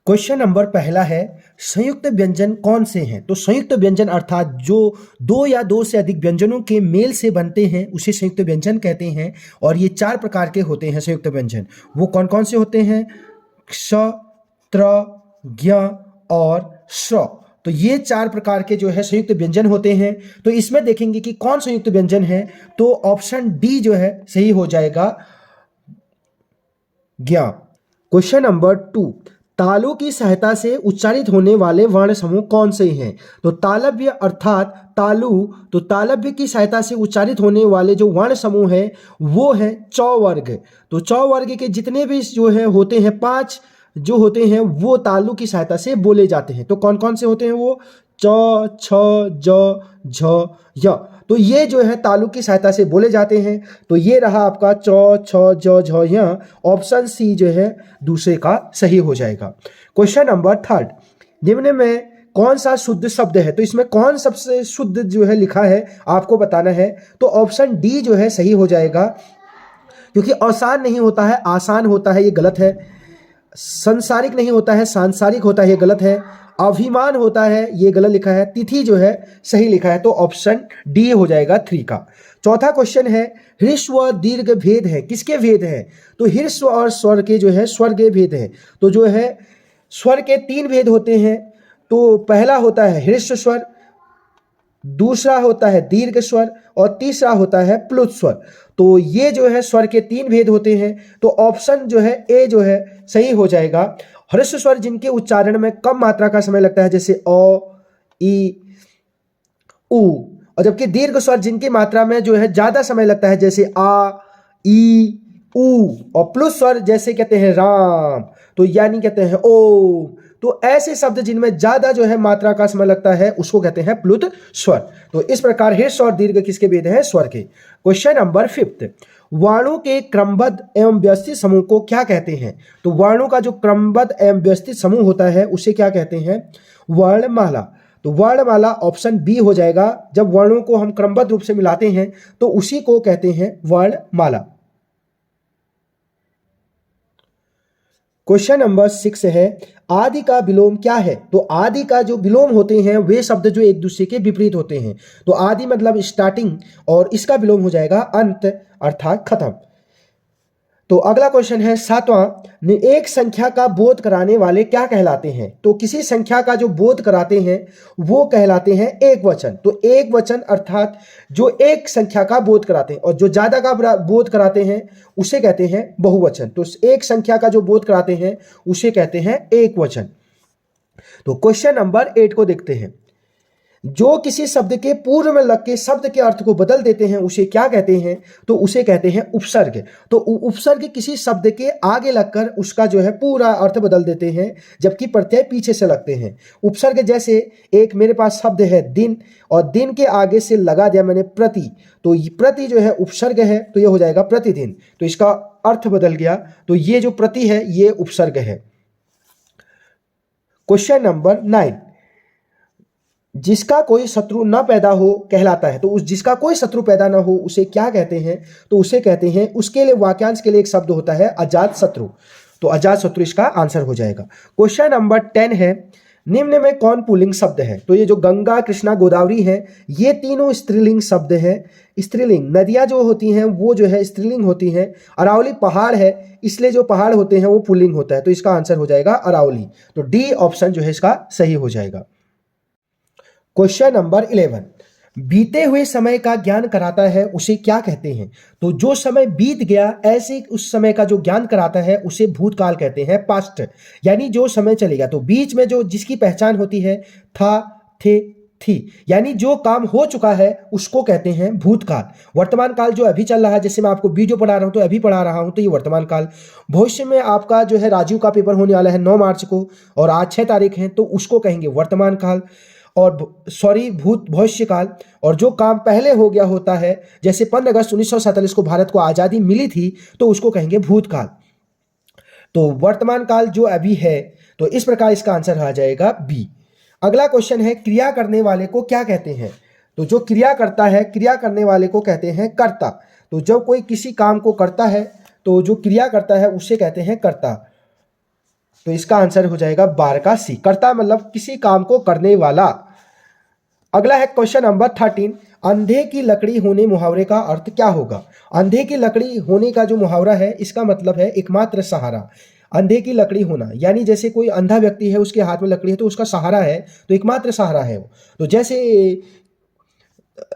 Question number पहला है, संयुक्त व्यंजन कौन से हैं? तो संयुक्त व्यंजन अर्थात जो दो या दो से अधिक व्यंजनों के मेल से बनते हैं उसे संयुक्त व्यंजन कहते हैं। और ये 4 प्रकार के होते हैं संयुक्त व्यंजन। वो कौन कौन से होते हैं? क्ष, त्र, ज्ञ और श्र। तो ये 4 प्रकार के जो है संयुक्त व्यंजन होते हैं। तो इसमें देखेंगे कि कौन संयुक्त व्यंजन है, तो ऑप्शन डी जो है सही हो जाएगा, ज्ञ। क्वेश्चन नंबर 2, तालु की सहायता से उच्चारित होने वाले वर्ण समूह कौन से हैं? तो तालव्य अर्थात तालु, तो तालव्य की सहायता से उच्चारित होने वाले जो वर्ण समूह है वो है चौवर्ग। तो चौवर्ग के जितने भी जो है होते हैं 5 जो होते हैं वो तालु की सहायता से बोले जाते हैं। तो कौन कौन से होते हैं वो? च, छ, ज, झ, य। तो ये जो है तालु की सहायता से बोले जाते हैं। तो ये रहा आपका च, छ, ज, झ, य। ऑप्शन सी जो है दूसरे का सही हो जाएगा। क्वेश्चन नंबर 3, निम्न में कौन सा शुद्ध शब्द है? तो इसमें कौन सबसे शुद्ध जो है लिखा है आपको बताना है। तो ऑप्शन डी जो है सही हो जाएगा, क्योंकि आसान नहीं होता है आसान होता है, ये गलत है। संसारिक नहीं होता है सांसारिक होता है, ये गलत है। अभिमान होता है, ये गलत लिखा है। तिथि जो है सही लिखा है। तो ऑप्शन डी हो जाएगा 3 का। चौथा क्वेश्चन है, ह्रस्व व दीर्घ भेद है, किसके भेद है? तो ह्रस्व और स्वर के जो है स्वर के भेद है। तो जो है स्वर के 3 भेद होते हैं। तो पहला होता है ह्रस्व स्वर, दूसरा होता है दीर्घ स्वर और तीसरा होता है प्लुत स्वर। तो ये जो है स्वर के 3 भेद होते हैं। तो ऑप्शन जो है ए जो है सही हो जाएगा। ह्रस्व स्वर जिनके उच्चारण में कम मात्रा का समय लगता है, जैसे अ, ई, उ, और जबकि दीर्घ स्वर जिनकी मात्रा में जो है ज्यादा समय लगता है, जैसे आ, ई, उ, और प्लुत स्वर जैसे कहते हैं राम, तो यानी कहते हैं ओम। तो ऐसे शब्द जिनमें ज्यादा जो है मात्रा का समय लगता है उसको कहते हैं प्लुत स्वर। तो इस प्रकार ह्रस्व और दीर्घ किसके भेद हैं? स्वर के। क्वेश्चन नंबर 5, वर्णों के क्रमबद्ध एवं व्यवस्थित समूह को क्या कहते हैं? तो वर्णों का जो क्रमबद्ध एवं व्यवस्थित समूह होता है उसे क्या कहते हैं? वर्णमाला। तो वर्णमाला ऑप्शन बी हो जाएगा। जब वर्णों को हम क्रमबद्ध रूप से मिलाते हैं तो उसी को कहते हैं वर्णमाला। क्वेश्चन नंबर 6 है, आदि का विलोम क्या है? तो आदि का जो विलोम होते हैं वे शब्द जो एक दूसरे के विपरीत होते हैं। तो आदि मतलब स्टार्टिंग और इसका विलोम हो जाएगा अंत अर्थात खत्म। तो अगला क्वेश्चन है 7वां, एक संख्या का बोध कराने वाले क्या कहलाते हैं? तो किसी संख्या का जो बोध कराते हैं वो कहलाते हैं एक वचन। तो एक वचन अर्थात जो एक संख्या का बोध कराते हैं, और जो ज्यादा का बोध कराते हैं उसे कहते हैं बहुवचन। तो एक संख्या का जो बोध कराते हैं उसे कहते हैं एक वचन। तो क्वेश्चन नंबर 8 को देखते हैं, जो किसी शब्द के पूर्व में लग के शब्द के अर्थ को बदल देते हैं उसे क्या कहते हैं? तो उसे कहते हैं उपसर्ग। तो उपसर्ग किसी शब्द के आगे लगकर उसका जो है पूरा अर्थ बदल देते हैं, जबकि प्रत्यय पीछे से लगते हैं। उपसर्ग जैसे एक मेरे पास शब्द है दिन, और दिन के आगे से लगा दिया मैंने प्रति, तो प्रति जो है उपसर्ग है, तो ये हो जाएगा प्रतिदिन। तो इसका अर्थ बदल गया, तो ये जो प्रति है ये उपसर्ग है। क्वेश्चन नंबर 9, जिसका कोई शत्रु न पैदा हो कहलाता है। तो उस जिसका कोई शत्रु पैदा ना हो उसे क्या कहते हैं? तो उसे कहते हैं, उसके लिए वाक्यांश के लिए एक शब्द होता है अजात शत्रु। तो अजात शत्रु इसका आंसर हो जाएगा। क्वेश्चन नंबर 10 है, निम्न में कौन पुल्लिंग शब्द है? तो ये जो गंगा, कृष्णा, गोदावरी है ये तीनों स्त्रीलिंग शब्द है। स्त्रीलिंग नदियां जो होती हैं वो जो है स्त्रीलिंग होती हैं। अरावली पहाड़ है, इसलिए जो पहाड़ होते हैं वो पुल्लिंग होता है। तो इसका आंसर हो जाएगा अरावली। तो डी ऑप्शन जो है इसका सही हो जाएगा। क्वेश्चन नंबर 11, बीते हुए समय का ज्ञान कराता है उसे क्या कहते हैं? तो जो समय बीत गया ऐसे उस समय का जो ज्ञान कराता है उसे भूतकाल कहते हैं, पास्ट, यानी जो समय चलेगा। तो बीच में जो जिसकी पहचान होती है था, थे, थी, यानी जो काम हो चुका है उसको कहते हैं भूतकाल। वर्तमान काल जो अभी चल रहा है, जैसे मैं आपको वीडियो पढ़ा रहा हूं तो अभी पढ़ा रहा हूं, तो ये वर्तमान काल। भविष्य में आपका जो है राजीव का पेपर होने वाला है 9 मार्च को, और आज 6 तारीख है, तो उसको कहेंगे वर्तमान काल, और भविष्य काल। और जो काम पहले हो गया होता है, जैसे 15 अगस्त 1947 को भारत को आज़ादी मिली थी, तो उसको कहेंगे भूतकाल। तो वर्तमान काल जो अभी है, तो इस प्रकार इसका आंसर आ जाएगा बी। अगला क्वेश्चन है, क्रिया करने वाले को क्या कहते हैं? तो जो क्रिया करता है, क्रिया करने वाले को कहते हैं कर्ता। तो जब कोई किसी काम को करता है तो जो क्रिया करता है उसे कहते हैं कर्ता। तो इसका आंसर हो जाएगा बार का सी। कर्ता मतलब किसी काम को करने वाला। अगला है क्वेश्चन नंबर 13, अंधे की लकड़ी होने मुहावरे का अर्थ क्या होगा? अंधे की लकड़ी होने का जो मुहावरा है इसका मतलब है एकमात्र सहारा। अंधे की लकड़ी होना यानी जैसे कोई अंधा व्यक्ति है, उसके हाथ में लकड़ी है तो उसका सहारा है, तो एकमात्र सहारा है वो। तो जैसे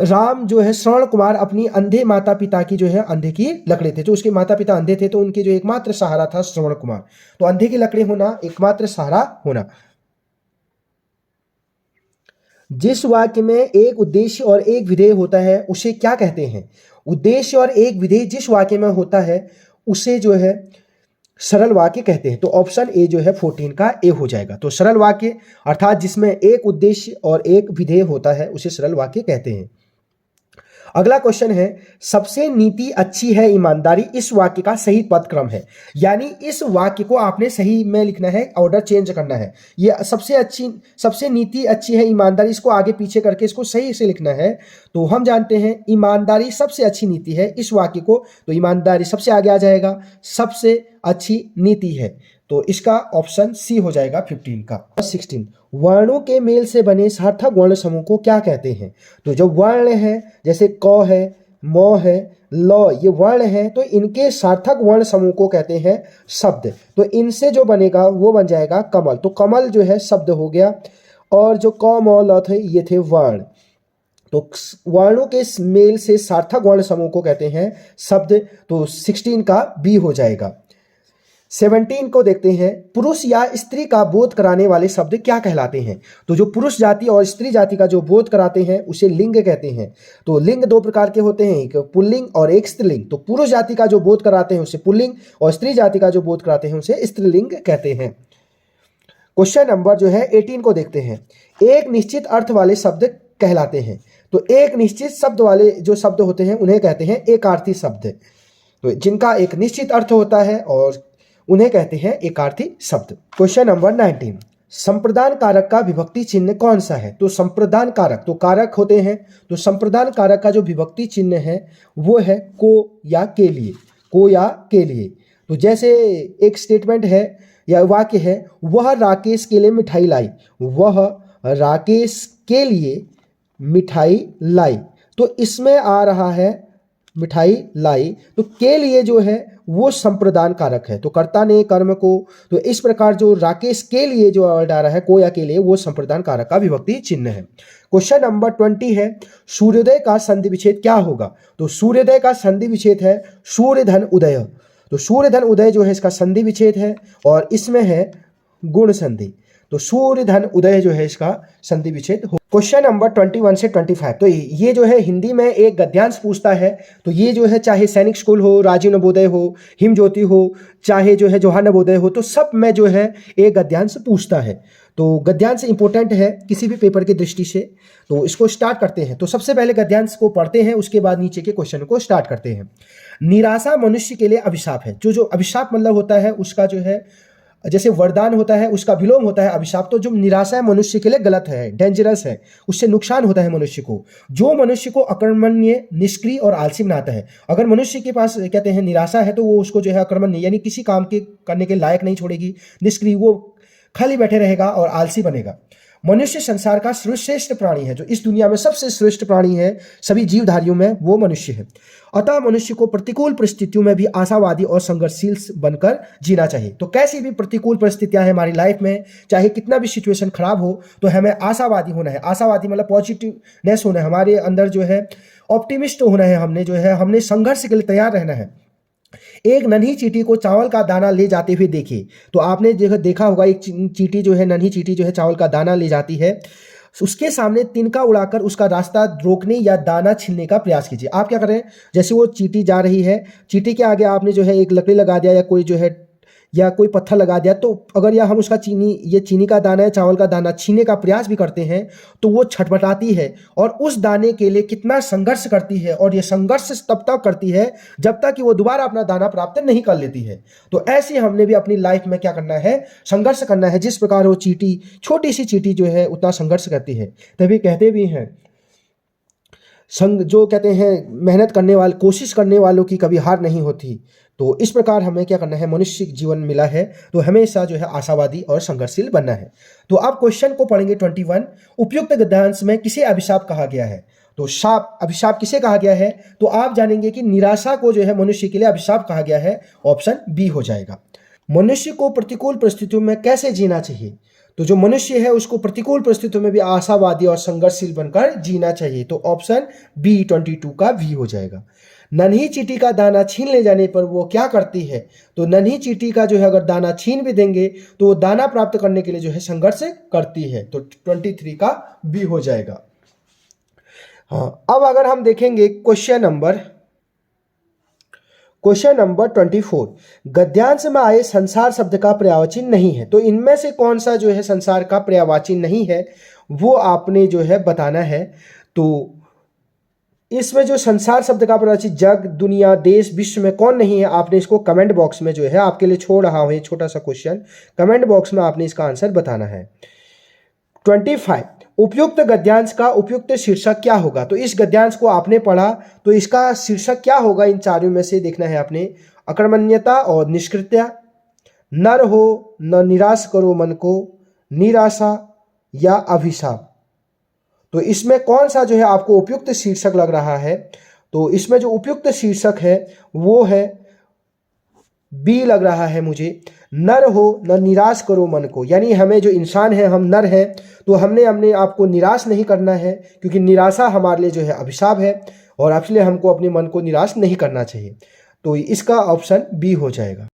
राम जो है श्रवण कुमार अपनी अंधे माता पिता की जो है अंधे की लकड़ी थे, जो उसके माता पिता अंधे थे तो उनके जो एकमात्र सहारा था श्रवण कुमार। तो अंधे की लकड़ी होना, एकमात्र सहारा होना। जिस वाक्य में एक उद्देश्य और एक विधेय होता है उसे क्या कहते हैं? उद्देश्य और एक विधेय जिस वाक्य में होता है उसे जो है सरल वाक्य कहते हैं। तो ऑप्शन ए जो है 14 का ए हो जाएगा। तो सरल वाक्य अर्थात जिसमें एक उद्देश्य और एक विधेय होता है उसे सरल वाक्य कहते हैं। अगला क्वेश्चन है, सबसे नीति अच्छी है ईमानदारी, इस वाक्य का सही पद क्रम है। यानी इस वाक्य को आपने सही में लिखना है, ऑर्डर चेंज करना है। ये सबसे नीति अच्छी है ईमानदारी, इसको आगे पीछे करके इसको सही से लिखना है। तो हम जानते हैं ईमानदारी सबसे अच्छी नीति है इस वाक्य को, तो ईमानदारी सबसे आगे आ जाएगा, सबसे अच्छी नीति है। तो इसका ऑप्शन सी हो जाएगा 15 का। 16, वर्णों के मेल से बने सार्थक वर्ण समूह को क्या कहते हैं? तो जो वर्ण है जैसे क है, म है, ल, ये वर्ण है तो इनके सार्थक वर्ण समूह को कहते हैं शब्द। तो इनसे जो बनेगा वो बन जाएगा कमल। तो कमल जो है शब्द हो गया, और जो क म ल थे ये थे वर्ण। तो वर्णों के मेल से सार्थक वर्ण समूह को कहते हैं शब्द। तो 16 का बी हो जाएगा। 17 को देखते हैं, पुरुष या स्त्री का बोध कराने वाले शब्द क्या कहलाते हैं? तो जो पुरुष जाति और स्त्री जाति का जो बोध कराते हैं उसे लिंग कहते हैं। तो लिंग दो प्रकार के होते हैं, एक पुल्लिंग और एक स्त्रीलिंग। तो पुरुष जाति का जो बोध कराते हैं उसे पुल्लिंग, और स्त्री जाति का जो बोध कराते हैं उसे स्त्रीलिंग कहते हैं। क्वेश्चन नंबर जो है 18 को देखते हैं, एक निश्चित अर्थ वाले शब्द कहलाते हैं। तो एक निश्चित शब्द वाले जो शब्द होते हैं उन्हें कहते हैं एकार्थी शब्द। तो जिनका एक निश्चित अर्थ होता है और उन्हें कहते हैं एकार्थी शब्द। क्वेश्चन नंबर 19, संप्रदान कारक का विभक्ति चिन्ह कौन सा है? तो संप्रदान कारक, तो कारक होते हैं, तो संप्रदान कारक का जो विभक्ति चिन्ह है वो है को या के लिए, को या के लिए। तो जैसे एक स्टेटमेंट है या वाक्य है, वह राकेश के लिए मिठाई लाई, वह राकेश के लिए मिठाई लाई। तो इसमें आ रहा है मिठाई लाई, तो के लिए जो है वो संप्रदान कारक है। तो कर्ता ने कर्म को, तो इस प्रकार जो राकेश के लिए जो वर्ड आ रहा है को या के लिए, वो संप्रदान कारक का विभक्ति चिन्ह है। क्वेश्चन नंबर 20 है, सूर्योदय का संधि विच्छेद क्या होगा? तो सूर्योदय का संधि विच्छेद है सूर्य धन उदय। तो सूर्य धन उदय जो है इसका संधि विच्छेद है, और इसमें है गुण संधि। तो सूर्य धन उदय जो है इसका संधि विच्छेद हो। क्वेश्चन नंबर 21 से 25, तो ये जो है हिंदी में एक गद्यांश पूछता है। तो ये जो है चाहे सैनिक स्कूल हो, राजीव नवोदय हो, हिम ज्योति हो, चाहे जो है जवाहर नवोदय हो, तो सब में जो है एक गद्यांश पूछता है। तो गद्यांश इंपॉर्टेंट है किसी भी पेपर की दृष्टि से। तो इसको स्टार्ट करते हैं। तो सबसे पहले गद्यांश को पढ़ते हैं, उसके बाद नीचे के क्वेश्चन को स्टार्ट करते हैं। निराशा मनुष्य के लिए अभिशाप है। जो अभिशाप मतलब होता है उसका जो है, जैसे वरदान होता है उसका विलोम होता है अभिशाप। तो जो निराशा है मनुष्य के लिए गलत है, डेंजरस है, उससे नुकसान होता है मनुष्य को, जो मनुष्य को अकर्मण्य, निष्क्रिय और आलसी बनाता है। अगर मनुष्य के पास कहते हैं निराशा है तो वो उसको जो है अकर्मण्य यानी किसी काम के करने के लायक नहीं छोड़ेगी, निष्क्रिय, वो खाली बैठे रहेगा और आलसी बनेगा। मनुष्य संसार का सर्वश्रेष्ठ प्राणी है, जो इस दुनिया में सबसे श्रेष्ठ प्राणी है सभी जीवधारियों में, वो मनुष्य है। अतः मनुष्य को प्रतिकूल परिस्थितियों में भी आशावादी और संघर्षशील बनकर जीना चाहिए। तो कैसी भी प्रतिकूल परिस्थितियां हैं हमारी लाइफ में, चाहे कितना भी सिचुएशन खराब हो, तो हमें आशावादी होना है। आशावादी मतलब पॉजिटिवनेस होना है, हमारे अंदर जो है ऑप्टिमिस्ट होना है। हमने संघर्ष के लिए तैयार रहना है। एक नन्ही चींटी को चावल का दाना ले जाते हुए देखे। तो आपने देखा होगा एक चींटी जो है, नन्ही चींटी जो है चावल का दाना ले जाती है, उसके सामने तिनका उड़ाकर उसका रास्ता रोकने या दाना छीनने का प्रयास कीजिए। आप क्या करें, जैसे वो चींटी जा रही है, चींटी के आगे आपने जो है एक लकड़ी लगा दिया या कोई पत्थर लगा दिया, तो अगर हम उसका चीनी का दाना है, चावल का दाना छीनने का प्रयास भी करते हैं तो वो छटपटाती है और उस दाने के लिए कितना संघर्ष करती है। और ये संघर्ष तब तक करती है जब तक कि वो दोबारा अपना दाना प्राप्त नहीं कर लेती है। तो ऐसे हमने भी अपनी लाइफ में क्या करना है, संघर्ष करना है। जिस प्रकार वो चींटी, छोटी सी चींटी जो है उतना संघर्ष करती है। तभी कहते भी हैं जो कहते हैं मेहनत करने वाले, कोशिश करने वालों की कभी हार नहीं होती। तो इस प्रकार हमें क्या करना है, मनुष्य जीवन मिला है तो हमेशा जो है आशावादी और संघर्षशील बनना है। तो अब क्वेश्चन को पढ़ेंगे 21। उपयुक्त गद्यांश में किसे अभिशाप कहा गया है? तो शाप, अभिशाप किसे कहा गया है? तो आप जानेंगे कि निराशा को जो है मनुष्य के लिए अभिशाप कहा गया है। ऑप्शन बी हो जाएगा। मनुष्य को प्रतिकूल परिस्थितियों में कैसे जीना चाहिए? तो जो मनुष्य है उसको प्रतिकूल परिस्थितियों में भी आशावादी और संघर्षशील बनकर जीना चाहिए। तो ऑप्शन बी 22 का भी हो जाएगा। नन्ही चींटी का दाना छीन ले जाने पर वो क्या करती है? तो नन्ही चींटी का जो है अगर दाना छीन भी देंगे तो वो दाना प्राप्त करने के लिए जो है संघर्ष करती है। तो 23 का बी हो जाएगा। हाँ, अब अगर हम देखेंगे क्वेश्चन नंबर 24। गद्यांश में आए संसार शब्द का पर्यायवाची नहीं है। तो इनमें से कौन सा जो है संसार का पर्यायवाची नहीं है वो आपने जो है बताना है। तो इसमें जो संसार शब्द का पर्यायवाची जग, दुनिया, देश, विश्व में कौन नहीं है, आपने इसको कमेंट बॉक्स में जो है आपके लिए छोड़ रहा हूं ये छोटा सा क्वेश्चन, कमेंट बॉक्स में आपने इसका आंसर बताना है। 25। उपयुक्त गद्यांश का उपयुक्त शीर्षक क्या होगा? तो इस गद्यांश को आपने पढ़ा तो इसका शीर्षक क्या होगा, इन चारों में से देखना है आपने। अकर्मण्यता और निष्कृत्या, नर हो न निराश करो मन को, निराशा या अभिशाप। तो इसमें कौन सा जो है आपको उपयुक्त शीर्षक लग रहा है? तो इसमें जो उपयुक्त शीर्षक है वो है बी लग रहा है मुझे, नर हो न निराश करो मन को। यानी हमें जो इंसान है, हम नर हैं तो हमने अपने आप को निराश नहीं करना है, क्योंकि निराशा हमारे लिए जो है अभिशाप है और इसलिए हमको अपने मन को निराश नहीं करना चाहिए। तो इसका ऑप्शन बी हो जाएगा।